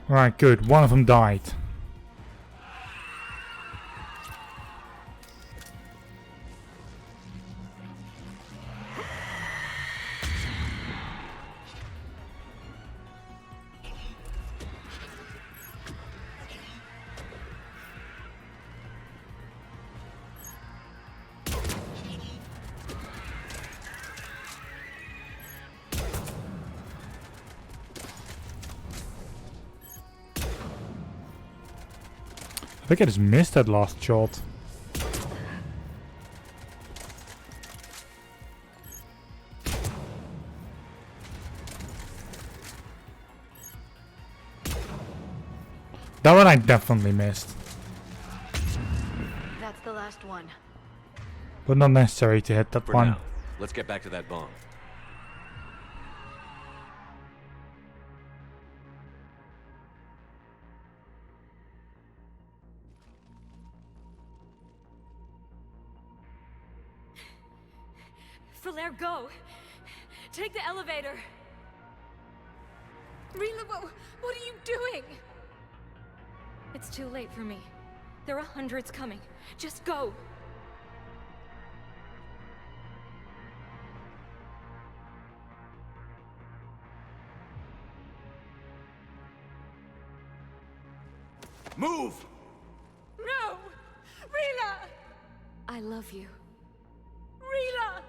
[SPEAKER 1] Alright, good. One of them died. I think I just missed that last shot. That one I definitely missed.
[SPEAKER 2] That's the last one.
[SPEAKER 1] But not necessary to hit that
[SPEAKER 4] For
[SPEAKER 1] one.
[SPEAKER 4] now, let's get back to that bomb.
[SPEAKER 9] Flair, go! Take the elevator! Rila, what are you doing? It's too late for me. There are hundreds coming. Just go!
[SPEAKER 4] Move!
[SPEAKER 9] No! Rila! I love you. Rila!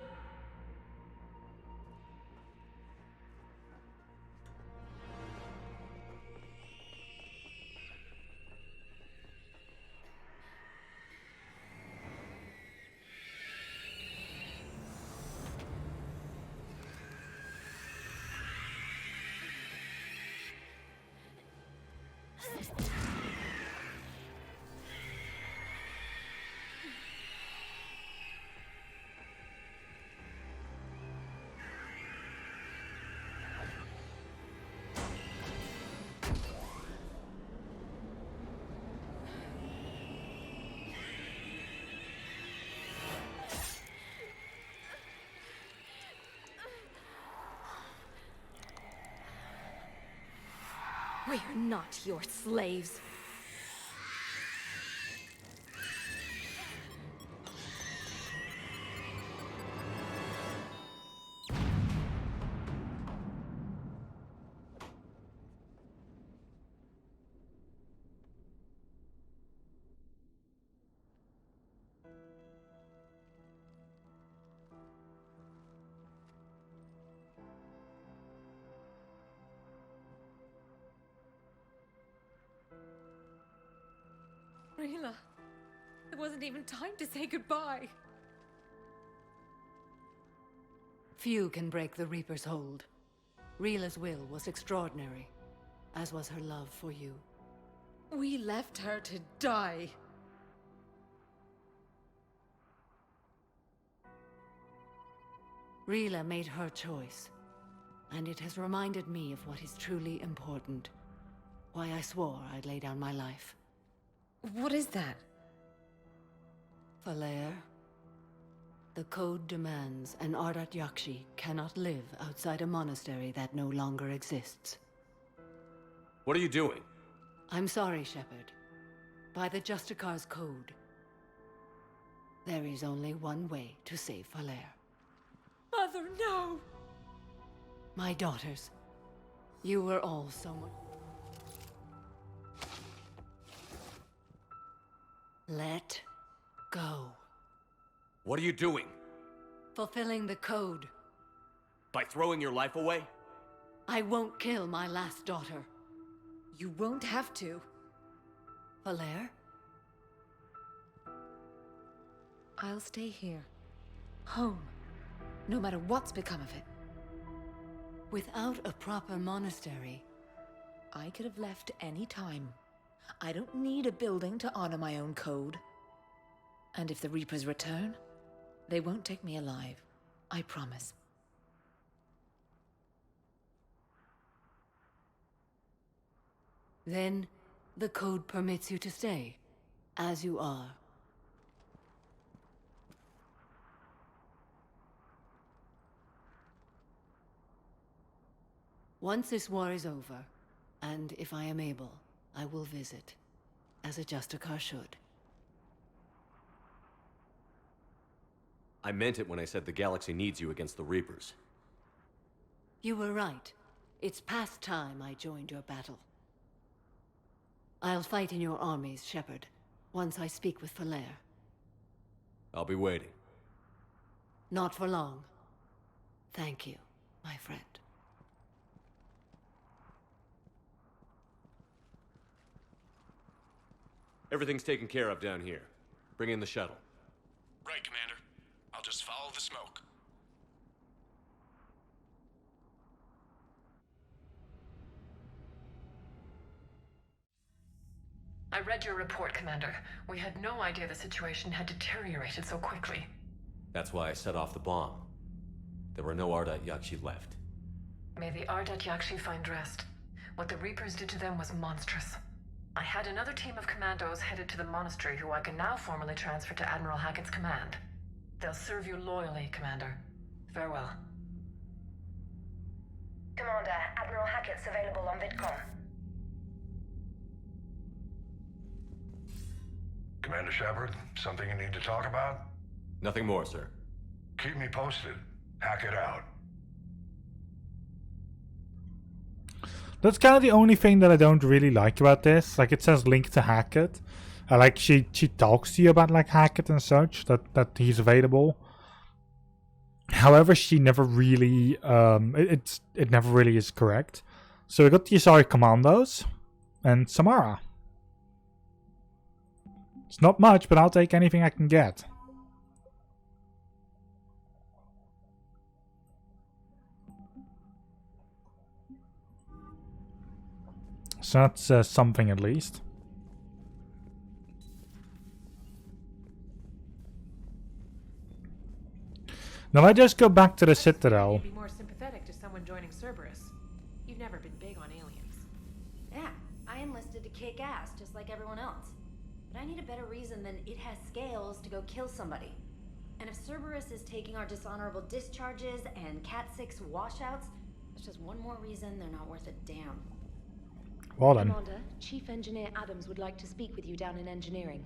[SPEAKER 9] We are not your slaves. Rila, it wasn't even time to say goodbye.
[SPEAKER 14] Few can break the Reaper's hold. Rila's will was extraordinary, as was her love for you.
[SPEAKER 9] We left her to die.
[SPEAKER 14] Rila made her choice, and it has reminded me of what is truly important. Why I swore I'd lay down my life.
[SPEAKER 9] What is that?
[SPEAKER 14] Falair, the code demands an Ardat Yakshi cannot live outside a monastery that no longer exists.
[SPEAKER 4] What are you doing?
[SPEAKER 14] I'm sorry, Shepard. By the Justicar's code, there is only one way to save Falair.
[SPEAKER 9] Mother, no!
[SPEAKER 14] My daughters, you were all so much... Let go.
[SPEAKER 4] What are you doing?
[SPEAKER 14] Fulfilling the code.
[SPEAKER 4] By throwing your life away?
[SPEAKER 14] I won't kill my last daughter.
[SPEAKER 9] You won't have to.
[SPEAKER 14] Falair?
[SPEAKER 9] I'll stay here. Home. No matter what's become of it.
[SPEAKER 14] Without a proper monastery...
[SPEAKER 9] I could have left any time. I don't need a building to honor my own code. And if the Reapers return, they won't take me alive. I promise.
[SPEAKER 14] Then, the code permits you to stay, as you are. Once this war is over, And if I am able, I will visit, as a Justicar should.
[SPEAKER 4] I meant it when I said the galaxy needs you against the Reapers.
[SPEAKER 14] You were right. It's past time I joined your battle. I'll fight in your armies, Shepard, once I speak with Falair.
[SPEAKER 4] I'll be waiting.
[SPEAKER 14] Not for long. Thank you, my friend.
[SPEAKER 4] Everything's taken care of down here. Bring in the shuttle.
[SPEAKER 16] Right, Commander. I'll just follow the smoke.
[SPEAKER 17] I read your report, Commander. We had no idea the situation had deteriorated so quickly.
[SPEAKER 4] That's why I set off the bomb. There were no Ardat Yakshi left.
[SPEAKER 17] May the Ardat Yakshi find rest. What the Reapers did to them was monstrous. I had another team of commandos headed to the monastery who I can now formally transfer to Admiral Hackett's command. They'll serve you loyally, Commander. Farewell.
[SPEAKER 15] Commander, Admiral Hackett's available on VidCom.
[SPEAKER 7] Commander Shepard, something you need to talk about?
[SPEAKER 4] Nothing more, sir.
[SPEAKER 7] Keep me posted. Hack it out.
[SPEAKER 1] That's kind of the only thing that I don't really like about this. Like, it says link to Hackett. Like, she talks to you about, like, Hackett and such, that he's available. However, she never really, it never really is correct. So we got the Asari Commandos and Samara. It's not much, but I'll take anything I can get. So that's something at least. Now I just go back to the Citadel.
[SPEAKER 10] You'd be more sympathetic to someone joining Cerberus. You've never been big on aliens.
[SPEAKER 2] Yeah, I enlisted to kick ass just like everyone else. But I need a better reason than it has scales to go kill somebody. And if Cerberus is taking our dishonorable discharges and Cat-6 washouts, that's just one more reason they're not worth a damn.
[SPEAKER 1] Well then.
[SPEAKER 10] Commander, Chief Engineer Adams would like to speak with you down in engineering.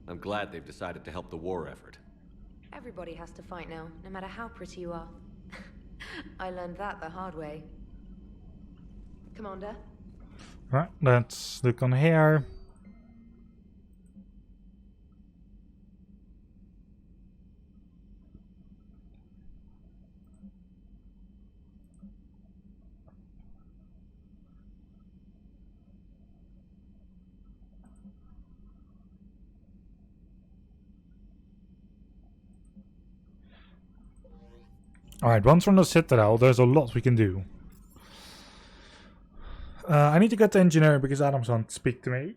[SPEAKER 4] I'm glad they've decided to help the war effort.
[SPEAKER 10] Everybody has to fight now, no matter how pretty you are. I learned that the hard way. Commander?
[SPEAKER 1] Right, let's look on here. Alright, once from the Citadel, there's a lot we can do. I need to get to engineering because Adams won't speak to me.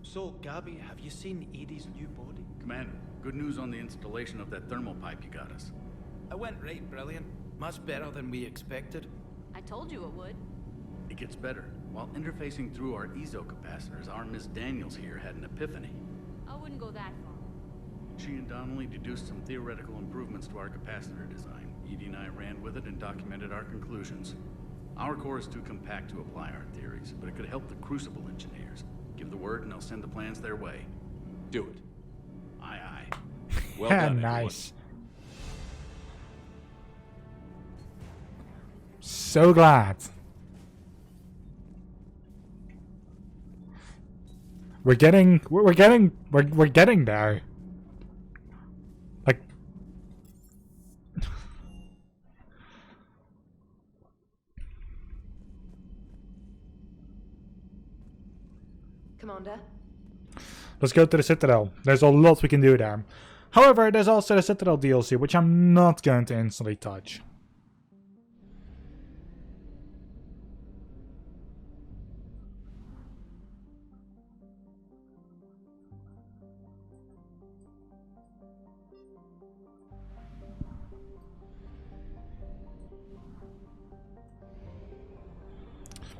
[SPEAKER 18] So, Gabby, have you seen Edie's new body?
[SPEAKER 19] Commander, good news on the installation of that thermal pipe you got us.
[SPEAKER 18] It went right brilliant. Much better than we expected.
[SPEAKER 2] I told you it would.
[SPEAKER 19] It gets better. While interfacing through our ezo capacitors, our Miss Daniels here had an epiphany.
[SPEAKER 2] I wouldn't go that far.
[SPEAKER 19] She and Donnelly deduced some theoretical improvements to our capacitor design. Edie and I ran with it and documented our conclusions. Our core is too compact to apply our theories, but it could help the Crucible engineers. Give the word and I'll send the plans their way.
[SPEAKER 4] Do it.
[SPEAKER 19] Aye, aye.
[SPEAKER 4] Well done,
[SPEAKER 1] nice. So glad. We're getting there. Like,
[SPEAKER 10] Commander?
[SPEAKER 1] let's go to the Citadel. There's a lot we can do there. However, there's also the Citadel DLC, which I'm not going to instantly touch.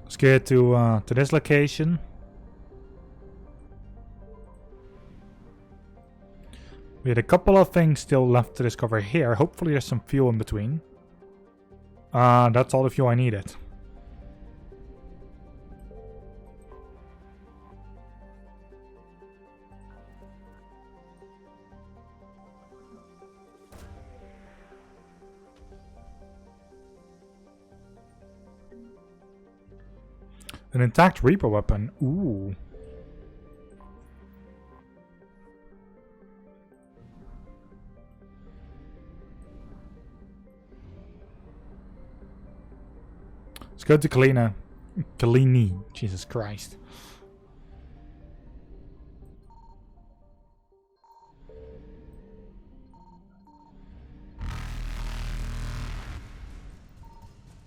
[SPEAKER 1] Let's get to this location. We had a couple of things still left to discover here. Hopefully there's some fuel in between. That's all the fuel I needed. An intact Reaper weapon. Ooh. Let's go to Kalina. Kalini. Jesus Christ.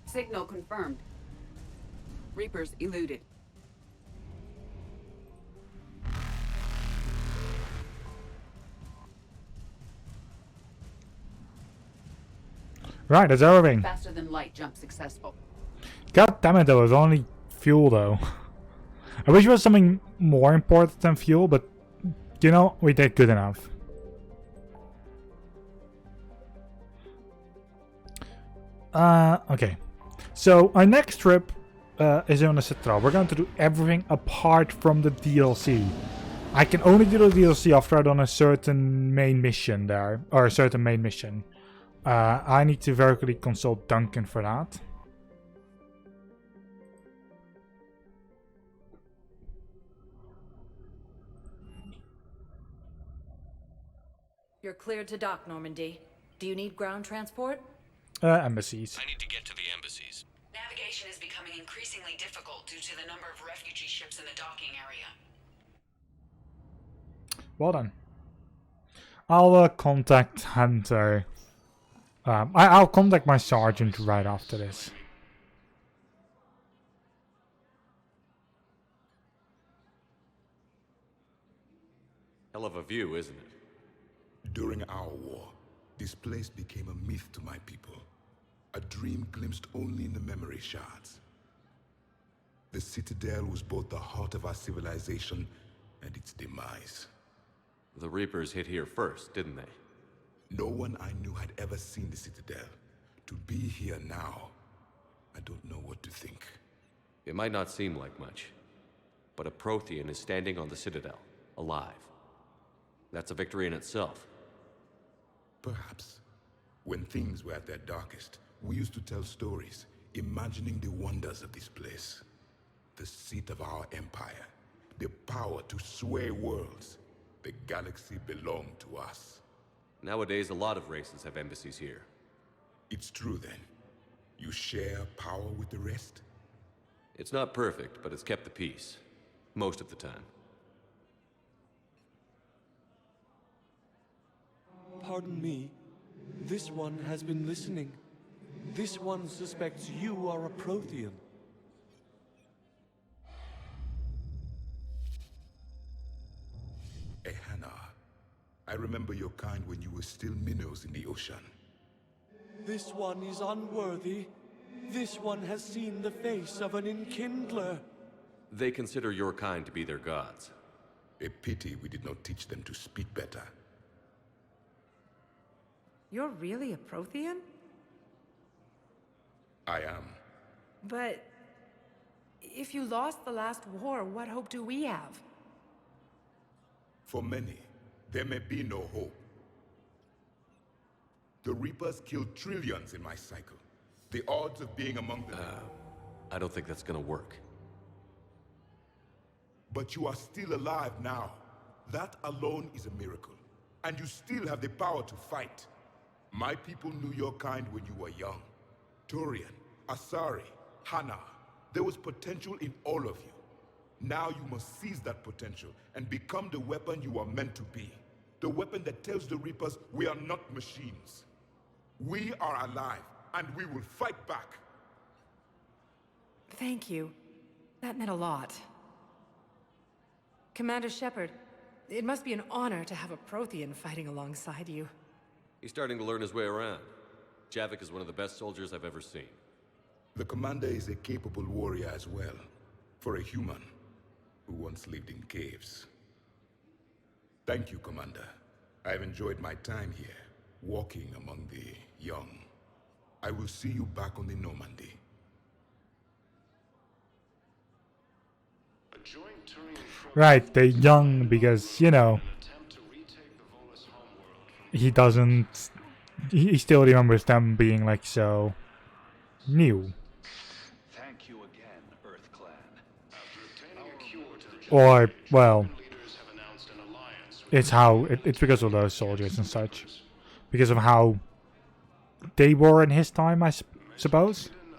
[SPEAKER 20] Signal confirmed. Reapers eluded.
[SPEAKER 1] Right, that's everything.
[SPEAKER 20] Faster than light jump successful.
[SPEAKER 1] God damn it, though, it's only fuel, though. I wish it was something more important than fuel, but you know, we did good enough. Okay. So, our next trip is on the Citadel. We're going to do everything apart from the DLC. I can only do the DLC after I've done a certain main mission there, or a certain main mission. I need to very quickly consult Duncan for that.
[SPEAKER 21] You're cleared to dock, Normandy. Do you need ground transport?
[SPEAKER 1] Embassies.
[SPEAKER 16] I need to get to the embassies.
[SPEAKER 20] Navigation is becoming increasingly difficult due to the number of refugee ships in the docking area.
[SPEAKER 1] Well done. I'll contact Hunter. I'll contact my sergeant right after this.
[SPEAKER 4] Hell of a view, isn't it?
[SPEAKER 22] During our war, this place became a myth to my people. A dream glimpsed only in the memory shards. The Citadel was both the heart of our civilization and its demise.
[SPEAKER 4] The Reapers hit here first, didn't they?
[SPEAKER 22] No one I knew had ever seen the Citadel. To be here now, I don't know what to think.
[SPEAKER 4] It might not seem like much, but a Prothean is standing on the Citadel, alive. That's a victory in itself.
[SPEAKER 22] Perhaps. When things were at their darkest, we used to tell stories, imagining the wonders of this place. The seat of our empire, the power to sway worlds. The galaxy belonged to us.
[SPEAKER 4] Nowadays, a lot of races have embassies here.
[SPEAKER 22] It's true then. You share power with the rest?
[SPEAKER 4] It's not perfect, but it's kept the peace. Most of the time.
[SPEAKER 23] Pardon me. This one has been listening. This one suspects you are a Prothean.
[SPEAKER 22] Ehana, I remember your kind when you were still minnows in the ocean.
[SPEAKER 23] This one is unworthy. This one has seen the face of an enkindler.
[SPEAKER 4] They consider your kind to be their gods.
[SPEAKER 22] A pity we did not teach them to speak better.
[SPEAKER 10] You're really a Prothean?
[SPEAKER 22] I am.
[SPEAKER 10] But if you lost the last war, what hope do we have?
[SPEAKER 22] For many, there may be no hope. The Reapers killed trillions in my cycle. The odds of being among them...
[SPEAKER 4] I don't think that's gonna work.
[SPEAKER 22] But you are still alive now. That alone is a miracle. And you still have the power to fight. My people knew your kind when you were young. Turian, Asari, Hana. There was potential in all of you. Now you must seize that potential and become the weapon you are meant to be. The weapon that tells the Reapers we are not machines. We are alive, and we will fight back.
[SPEAKER 10] Thank you. That meant a lot. Commander Shepard, it must be an honor to have a Prothean fighting alongside you.
[SPEAKER 4] He's starting to learn his way around. Javik is one of the best soldiers I've ever seen.
[SPEAKER 22] The commander is a capable warrior as well. For a human who once lived in caves. Thank you, Commander. I've enjoyed my time here, walking among the young. I will see you back on the Normandy.
[SPEAKER 1] Right, they're young because, you know, he doesn't... He still remembers them being, like, so... new.
[SPEAKER 5] Thank you again, Earth Clan.
[SPEAKER 1] Or, well... It's how... It's because of those soldiers and such. Because of how... they were in his time, I suppose.